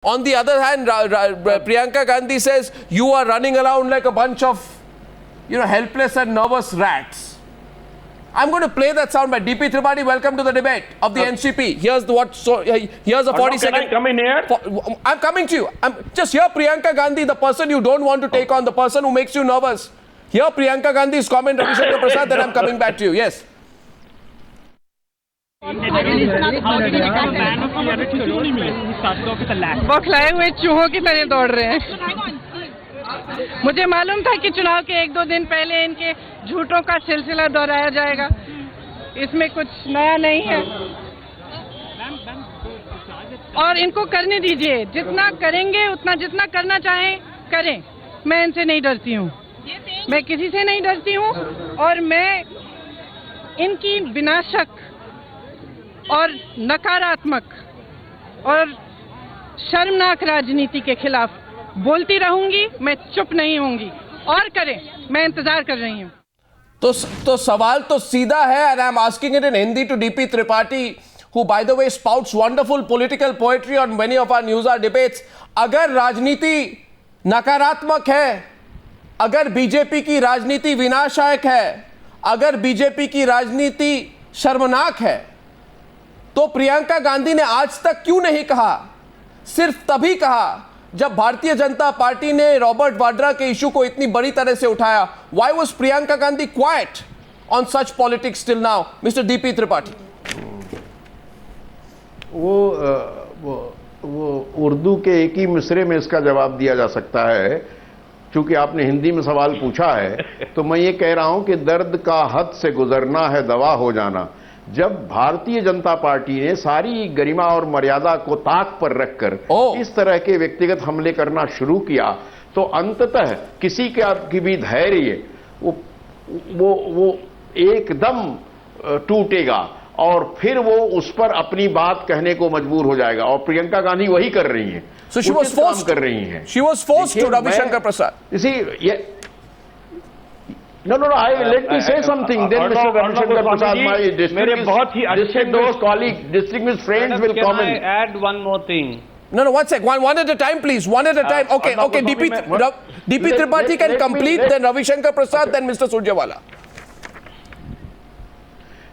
On the other hand, Priyanka Gandhi says you are running around like a bunch of, helpless and nervous rats. I'm going to play that sound by DP Tripathi. Welcome to the debate of the NCP. Here's a 40-second. Can I come in here? I'm coming to you. Just hear Priyanka Gandhi, the person you don't want to take on, the person who makes you nervous. Hear Priyanka Gandhi's comment, Ravi Shankar Prasad, then I'm coming back to you. Yes. बौखलाए हुए चूहों की तरह दौड़ रहे हैं। मुझे मालूम था कि चुनाव के 1-2 दिन पहले इनके झूठों का सिलसिला दोहराया जाएगा। इसमें कुछ नया नहीं है और इनको करने दीजिए। जितना करेंगे उतना, जितना करना चाहें करें। मैं इनसे नहीं डरती हूँ, मैं किसी से नहीं डरती हूँ और मैं इनकी विनाशक और नकारात्मक और शर्मनाक राजनीति के खिलाफ बोलती रहूंगी। मैं चुप नहीं होंगी और करें, मैं इंतजार कर रही हूं। तो सवाल तो सीधा है, and I'm asking it in Hindi to DP Tripathi, who by the way spouts wonderful political poetry on many of our news hour debates. अगर राजनीति नकारात्मक है, अगर बीजेपी की राजनीति विनाशक है, अगर बीजेपी की राजनीति शर्मनाक है, तो प्रियंका गांधी ने आज तक क्यों नहीं कहा? सिर्फ तभी कहा जब भारतीय जनता पार्टी ने रॉबर्ट वाड्रा के इशू को इतनी बड़ी तरह से उठाया। Why was Priyanka Gandhi quiet on such politics till now, Mr. DP Tripathi? वो उर्दू के एक ही मिसरे में इसका जवाब दिया जा सकता है। चूंकि आपने हिंदी में सवाल पूछा है, तो मैं ये कह रहा हूं कि दर्द का हद से गुजरना है दवा हो जाना। जब भारतीय जनता पार्टी ने सारी गरिमा और मर्यादा को ताक पर रखकर इस तरह के व्यक्तिगत हमले करना शुरू किया, तो अंततः किसी की भी धैर्य वो एकदम टूटेगा और फिर वो उस पर अपनी बात कहने को मजबूर हो जाएगा। और प्रियंका गांधी वही कर रही हैं। So she was forced कर रही हैं। She was forced to Ravi Shankar Prasad. No, let me say something. Then Mr. Ravi Shankar Prasad, my distinguished colleague, distinguished friends will comment. Can I add one more thing? No, one sec. One at a time, please. One at a time. Okay. DP Tripathi can complete, then Ravi Shankar Prasad, then Mr. Surjewala.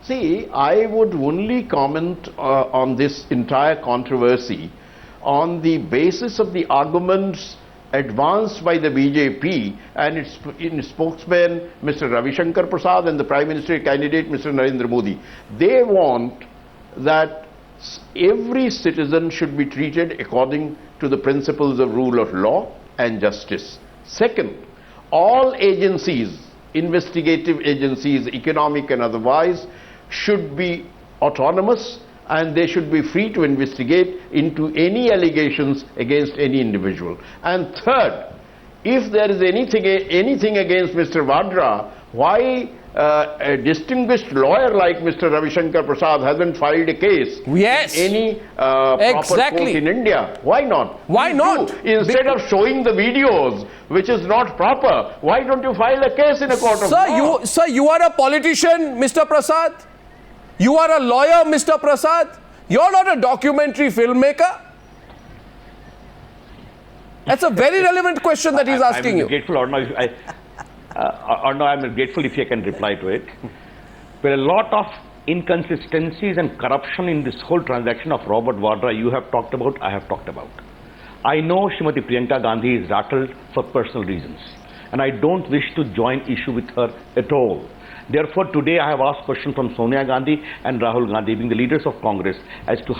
See, I would only comment on this entire controversy on the basis of the arguments advanced by the BJP and its spokesman Mr. Ravi Shankar Prasad and the Prime Minister candidate Mr. Narendra Modi. They want that every citizen should be treated according to the principles of rule of law and justice. Second, all agencies, investigative agencies, economic and otherwise, should be autonomous and they should be free to investigate into any allegations against any individual. And third, if there is anything against Mr. Vadra, why a distinguished lawyer like Mr. Ravi Shankar Prasad hasn't filed a case in any proper court in India? Why not? Why not? Instead of showing the videos, which is not proper, why don't you file a case in a court of law? Sir, you are a politician, Mr. Prasad. You are a lawyer, Mr. Prasad. You're not a documentary filmmaker. That's a very relevant question that he's asking you. Grateful or no, I'm grateful if you can reply to it. There are a lot of inconsistencies and corruption in this whole transaction of Robert Vadra you have talked about, I have talked about. I know Srimati Priyanka Gandhi is rattled for personal reasons, and I don't wish to join issue with her at all. Therefore, today I have asked questions from Sonia Gandhi and Rahul Gandhi, being the leaders of Congress, as to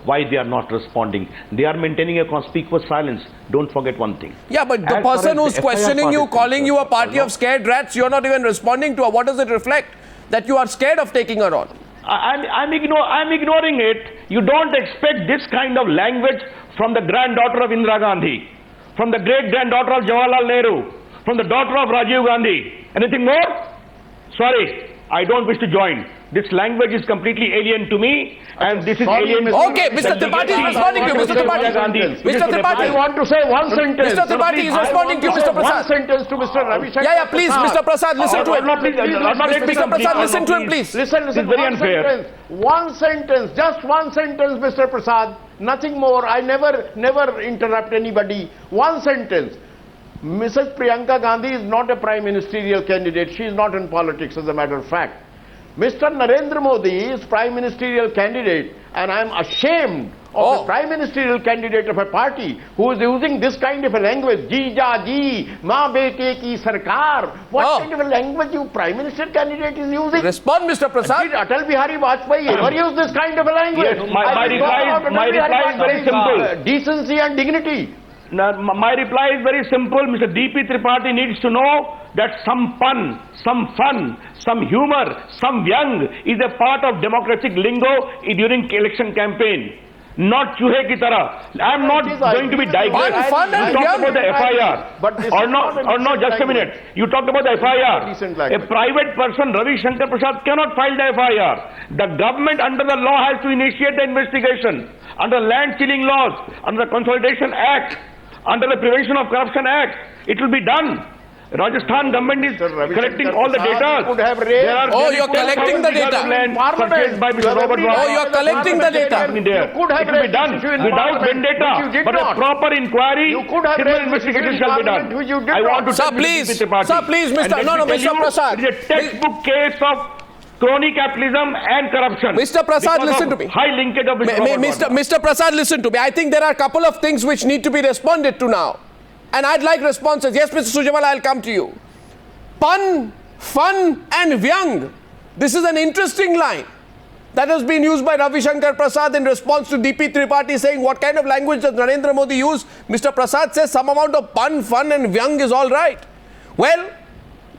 why they are not responding. They are maintaining a conspicuous silence. Don't forget one thing. Yeah, but the person who's questioning you, calling you a party of scared rats, you're not even responding to her. What does it reflect? That you are scared of taking her on? I'm ignoring it. You don't expect this kind of language from the granddaughter of Indira Gandhi, from the great-granddaughter of Jawaharlal Nehru, from the daughter of Rajiv Gandhi. Anything more? Sorry, I don't wish to join. This language is completely alien to me, and this is Sorry, alien. Mr. Okay, Mr. Tripathi is responding to you, Mr. Tripathi. Mr. Tripathi. I want to say one sentence. Mr. Tripathi is responding to you, Mr. One Prasad. sentence to Mr. Ravi Shankar. Yeah, please, Mr. Prasad, listen to him. Mr. Prasad, listen to him, please. Listen, This is very one unfair. sentence. One sentence, just one sentence, Mr. Prasad. Nothing more. I never interrupt anybody. One sentence. Mrs. Priyanka Gandhi is not a prime ministerial candidate. She is not in politics, as a matter of fact. Mr. Narendra Modi is prime ministerial candidate, and I am ashamed of the prime ministerial candidate of a party who is using this kind of a language. Jeeja ji, maa bete ki sarkar. What kind of a language you prime minister candidate is using? Respond, Mr. Prasad. Did Atal Bihari Vajpayee ever use this kind of a language? Yes, my I will reply talk is- about my Atal Bihari reply is very Vajpayee's, simple. Decency and dignity. Now, my reply is very simple. Mr. D.P. Tripathi needs to know that some fun, some humor, some young is a part of democratic lingo during election campaign. Not chuhe ki tarah. I am not going to be digressed. Fun and You talked young. about the FIR. But this Or is not, not a decent just a minute. language. You talked about the FIR. Decent A language. private person, Ravi Shankar Prasad, cannot file the FIR. The government under the law has to initiate the investigation. Under land sealing laws, under the Consolidation Act, under the Prevention of Corruption Act, it will be done. Rajasthan government is Sir, Ravi collecting Shankar all the Prasad, data. you could have raised- There are Oh, nearly you're collecting 10,000 the data. acres of land Parliament. purchased by You Mr. have Robert every Wall. Oh, you're collecting the data. You could have It will be raised done this issue in without Parliament, vendetta, which you did but a not. proper inquiry, You could have criminal raised this issue investigation in shall be done. Parliament, which you did I want not. to Sir, tell please. Mr. Tripathi. Sir, please, Mr. And let No, me no, tell Mr. you, Prasad. it is a textbook case of crony capitalism and corruption. Mr. Prasad, Because listen of to me. High linkage of Mr. Robert Wall. Mr. Prasad, listen to me. I think there are a couple of things which need to be responded to now. And I'd like responses. Yes, Mr. Surjewala, I'll come to you. Pun, fun and vyang. This is an interesting line that has been used by Ravi Shankar Prasad in response to D.P. Tripathi saying, what kind of language does Narendra Modi use? Mr. Prasad says some amount of pun, fun and vyang is all right. Well,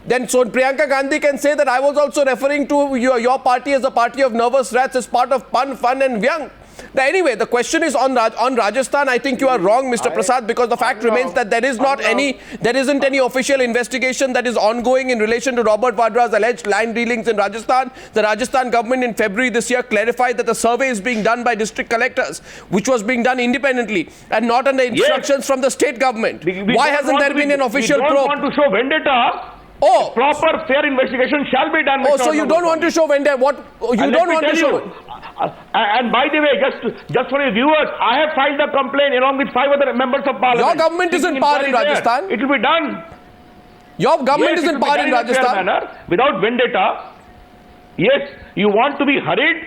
then so Priyanka Gandhi can say that I was also referring to your party as a party of nervous rats as part of pun, fun and vyang. Now, anyway, the question is on Rajasthan. I think you are wrong, Mr. Prasad, because the fact remains that there isn't any official investigation that is ongoing in relation to Robert Vadra's alleged land dealings in Rajasthan. The Rajasthan government in February this year clarified that the survey is being done by district collectors, which was being done independently and not under instructions from the state government. Why hasn't there been an official probe? We don't probe? want to show vendetta. Oh, Proper, fair investigation shall be done. oh, Mr. so you don't want to show vendetta? What you And don't let me want to tell show? you, and by the way, just for your viewers, I have filed a complaint along with 5 other members of parliament. Your government is in power in Inquiry there. Rajasthan. It will be done. Your government Yes, is it in will be power done in a fair Rajasthan. manner, without vendetta. Yes, you want to be hurried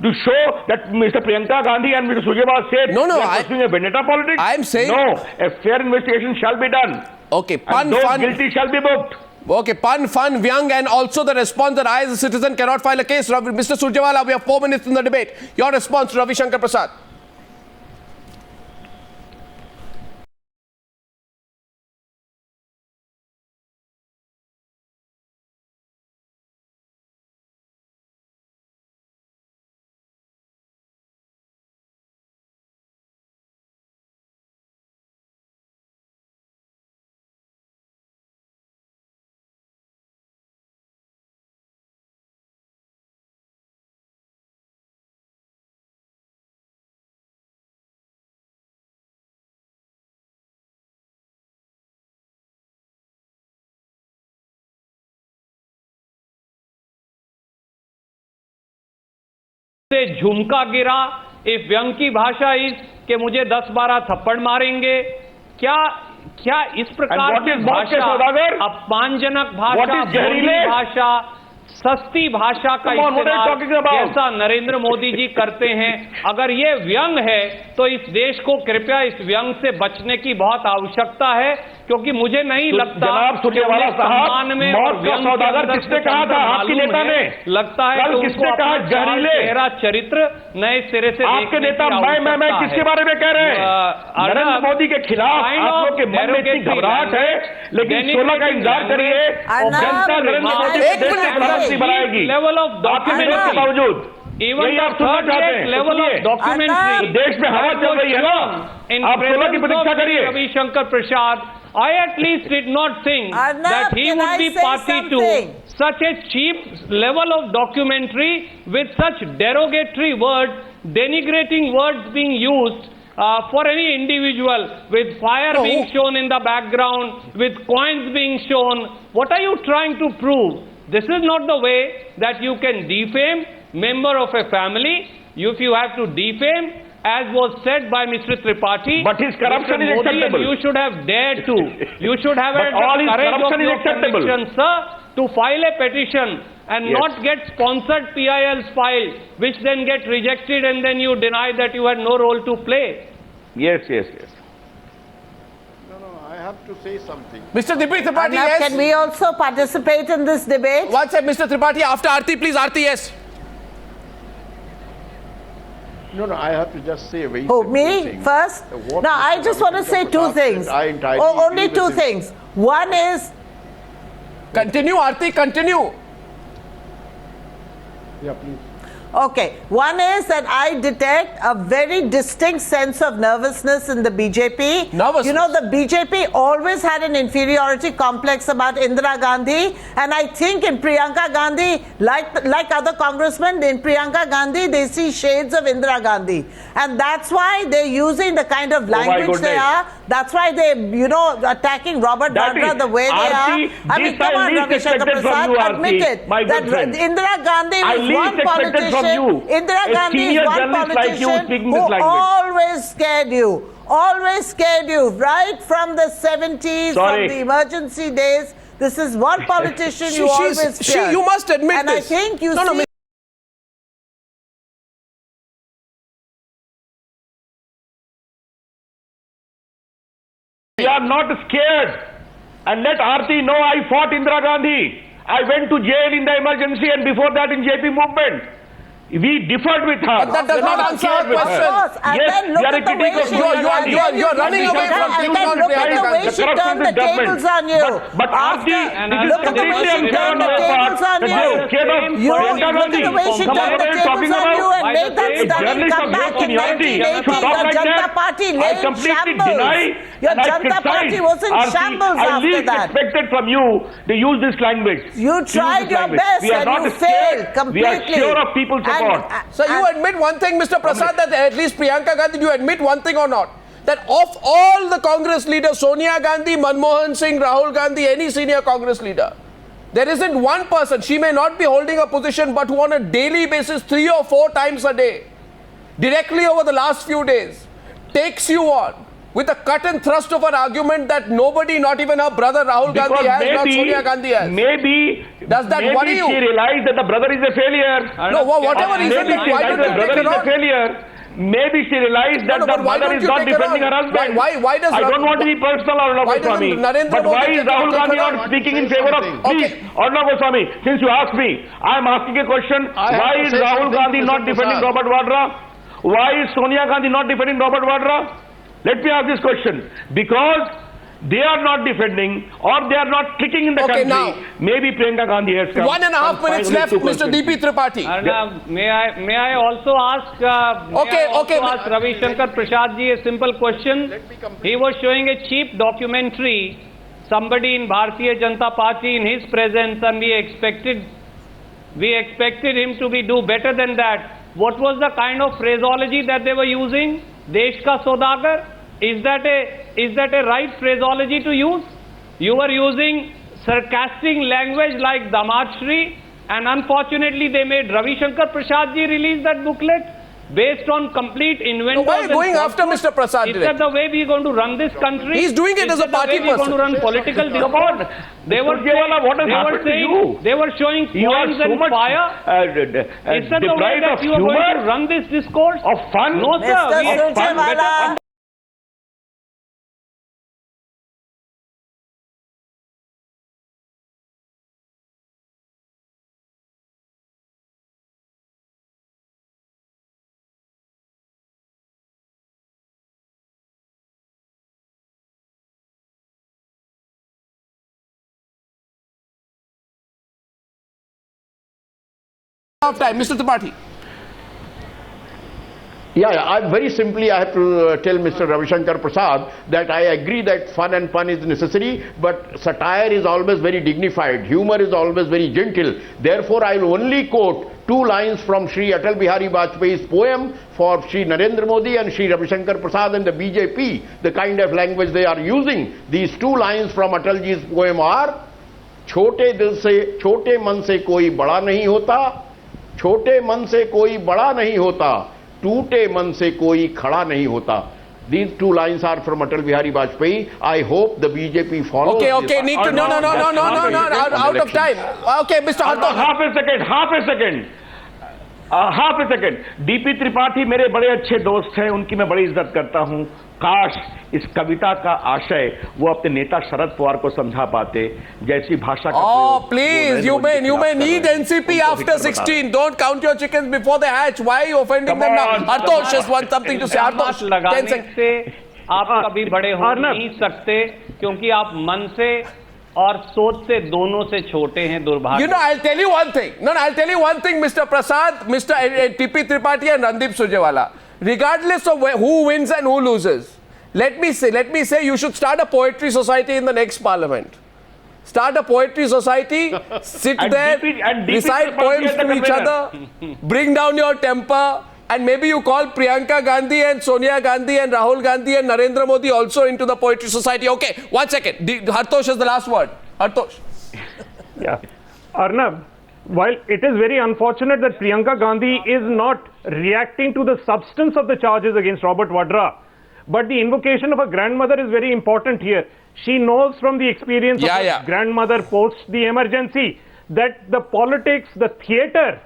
to show that Mr. Priyanka Gandhi and Mr. Surjewala said No, no, they are pursuing a vendetta politics. I am saying- no. A fair investigation shall be done. Okay, And pun, those fun. guilty shall be booked. Okay, pun, fun, vyang, and also the response that I as a citizen cannot file a case. Mr. Surjewala, we have 4 minutes in the debate. Your response to Ravi Shankar Prasad. से झुमका गिरा। If व्यंग की भाषा इस कि मुझे 10-12 थप्पड़ मारेंगे। क्या इस प्रकार what की is Bhatt के भाषा, सौदागर? अपमानजनक What भाषा, is जहरीले? भोली भाषा, सस्ती भाषा का Come on, what are you इस्तेमाल talking about? जैसा नरेंद्र मोदी जी करते हैं, अगर ये व्यंग है तो इस देश को कृपया इस व्यंग से बचने की बहुत आवश्यकता है, क्योंकि मुझे नहीं लगता जनाब कि सुरजेवाला उन्हें साहब, सम्मान में मौत और का व्यंग के सौदागर अंदर किसने कुछ कहा अंतर था? आपकी मालूम नेता है। ने। लगता है कल कि किसने उनको कहा अपना जहरीले? चेहरा चरित्र नए सिरे से आपके देखने नेता की मैं आवश्यकता किसके है। बारे में कह रहे हैं? नरेंद्र मोदी के खिलाफ आप लोग के मन में इतनी घबराहट है, लेकिन 16 का इंतजार करिए, जनता नरेंद्र मोदी को एक देश मिनट, में प्रधानमंत्री बनाएगी। लेवल ऑफ आपके मेहनत के बावजूद Even यही आप the सुनना third चाहते हैं। level of सुनिए। documentary देश में हवा चल रही है ना, in आप 16 की presence प्रतीक्षा of करिए। Ravi Shankar Prasad I at least did not think Arnab, that he can would I be say party something? to such a cheap level of documentary with such derogatory words, denigrating words being used for any individual, with fire being shown in the background, with coins being shown. What are you trying to prove? This is not the way that you can defame member of a family. If you have to defame, as was said by Mr. Tripathi, But his corruption Mr. is Modi, acceptable. you should have dared to. You should have But had all the his courage of corruption is your acceptable. conviction, sir, to file a petition and Yes. not get sponsored PILs filed, which then get rejected, and then you deny that you had no role to play. Yes, yes, yes. No, I have to say something. Mr. Dipi Tripathi, Arnab, yes. can we also participate in this debate? One second, Mr. Tripathi. After Aarti, please. Aarti, yes. No, I have to just say a very Who, simple me thing. first? What No, Mr. I just want to say Ravi two Shankar things. said, I entirely Oh, only agree two with him. things. One is, Continue, Aarti, continue. Yeah, please. okay, one is that I detect a very distinct sense of nervousness in the BJP. Nervousness? You know, the BJP always had an inferiority complex about Indira Gandhi, and I think in Priyanka Gandhi, like other congressmen, in Priyanka Gandhi, they see shades of Indira Gandhi. And that's why they're using the kind of language they goodness. are. That's why they, you know, attacking Robert That Vadra is- the way they Aarti, are. I mean, this come I on, least Ravi Shankar expected from Prasad, you, Aarti, admit it. my That good friend. Indira Gandhi I was least one expected politician. from you, Indira a Gandhi is senior one journalist like you politician speaking who this language. always scared you, right from the 70s, Sorry. from the emergency days. This is one politician you always feared. You must admit and this. I think you No, no, see. We are not scared. And let Aarti know I fought Indira Gandhi. I went to jail in the emergency and before that in JP movement. We differed with her. But that does We are not answer scared our with question. her. Of course, and Yes, then look we are at the a way critical she Indira Gandhi. you're running away from and taking then on look at the way Priyanka she Gandhi. turned the tables on you. But Aarti, And it is look at the way completely she unfair turned on the your part tables on that you. you are scared of You Priyanka look at the way she Gandhi. turned the What are you tables talking on you about? and made that A stunning journalist of comeback your in seniority 1980. should talk Your like Janata that. Party I lay in completely shambles. deny Your and I Janata criticize. Party was in Aarti, shambles I after least that. expected from you to use this language. You To use tried this your language. best We are and not you scared. failed completely. We are sure of people's support. So you admit one thing, Mr. Prasad, that at least Priyanka Gandhi, you admit one thing or not? That of all the Congress leaders, Sonia Gandhi, Manmohan Singh, Rahul Gandhi, any senior Congress leader, there isn't one person, she may not be holding a position, but who on a daily basis, 3 or 4 times a day, directly over the last few days, takes you on with a cut and thrust of an argument that nobody, not even her brother Rahul Gandhi has, not Sonia Gandhi has. Maybe Does that maybe worry you? she realized that the brother is a failure. No, whatever reason, Maybe she why realized don't that you the take brother her is a on? failure. Maybe she realized that No, the but why mother don't is you not take her defending on? her husband. Why does I don't Rahul- want to be personal, Arnab why doesn't Goswami. Narendra But Modi why is take her Rahul on? Gandhi Take her not on. speaking in Say favor of... something. Please, Okay. Arnab Goswami, since you asked me, I am asking a question. I have Why to is say Rahul something, Gandhi Mr. not defending Prasad. Robert Vadra? Why is Sonia Gandhi not defending Robert Vadra? Let me ask this question. Because they are not defending or they are not clicking in the Okay, country. now- Maybe Priyanka Gandhi has come. 1.5 minutes Finally, left, two Mr. questions. DP Tripathi. Arnab, may I also ask? Okay. Ask Ravi Shankar Prasad ji a simple question. Let me complete. He was showing a cheap documentary. Somebody in Bharatiya Janata Party in his presence, and we expected him to do better than that. What was the kind of phraseology that they were using? Desh ka Saudagar? Is that a right phraseology to use? You were using sarcastic language like Damatshri, and unfortunately they made Ravi Shankar Prasad ji release that booklet based on complete inventors. Why are you and going after falsehoods. Mr. Prasad Is directly? that the way we are going to run this country? He's doing it Is as a that the party way we are going to person. run political Come discourse? on. They were Surjewala, what has happened to you? They were showing You are coins so and much fire. Is that the way deprived that of you are going to humor, run this discourse? of fun. No, sir. Mr. We expect Surjewala. better. Of time, Mr. Tripathi. Yeah, I very simply I have to tell Mr. Ravi Shankar Prasad that I agree that fun and pun is necessary, but satire is always very dignified, humor is always very gentle. Therefore, I will only quote two lines from Shri Atal Bihari Vajpayee's poem for Shri Narendra Modi and Shri Ravi Shankar Prasad and the BJP, the kind of language they are using. These two lines from Atalji's poem are, छोटे दिल से, छोटे मन से कोई बड़ा नहीं होता, छोटे मन से कोई बड़ा नहीं होता, टूटे मन से कोई खड़ा नहीं होता. These two lines are from Atal Bihari Vajpayee. I hope the BJP follows. Okay, need to, no, out of time. Okay, Mr. Hartosh. Half a second. DP Tripathi मेरे बड़े अच्छे दोस्त हैं, उनकी मैं बड़ी इज्जत करता हूं. काश इस कविता का आशय वो अपने नेता शरद पवार को समझा पाते, जैसी भाषा का Oh, please, you may need NCP after 16. Don't count your chickens before they hatch. Why are you offending them now? Hartosh just wants something to say. Hartosh, 10 seconds. से आप कभी बड़े हो नहीं सकते, क्योंकि आप मन से और सोच से दोनों से छोटे हैं. दुर्भाग्य. You know, I'll tell you one thing. I'll tell you one thing, Mr. Prasad, Mr. TP Tripathi and Randeep Surjewala. Regardless of who wins and who loses, let me say you should start a poetry society in the next parliament. Start a poetry society, sit there, recite poems to each other, bring down your temper, and maybe you call Priyanka Gandhi and Sonia Gandhi and Rahul Gandhi and Narendra Modi also into the poetry society. Okay, 1 second. Hartosh is the last word. Hartosh. Yeah. Arnab, while it is very unfortunate that Priyanka Gandhi is not reacting to the substance of the charges against Robert Vadra, but the invocation of her grandmother is very important here. She knows from the experience of her grandmother post the emergency that the politics, the theater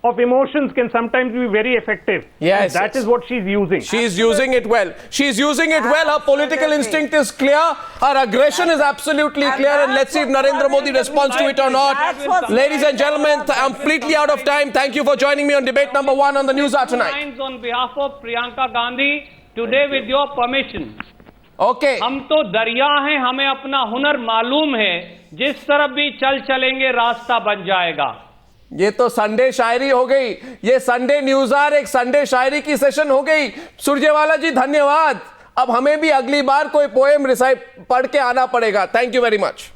of emotions can sometimes be very effective. Yes, that is what she's using. She's using it well. She's using it well. Her political instinct is clear. Her aggression is absolutely clear. And let's see if Narendra Modi responds to it or not. Ladies and gentlemen, I'm completely out of time. Thank you for joining me on debate number 1 on the News Hour tonight. On behalf of Priyanka Gandhi, today with your permission. Okay. हम तो दरिया हैं, हमें अपना हुनर मालूम है, जिस तरफ भी चलेंगे रास्ता बन जाएगा. ये तो संडे शायरी हो गई. ये संडे न्यूज़ आवर एक संडे शायरी की सेशन हो गई. सुरजेवाला जी धन्यवाद. अब हमें भी अगली बार कोई पोएम रिसाइट पढ़ के आना पड़ेगा. Thank you very much.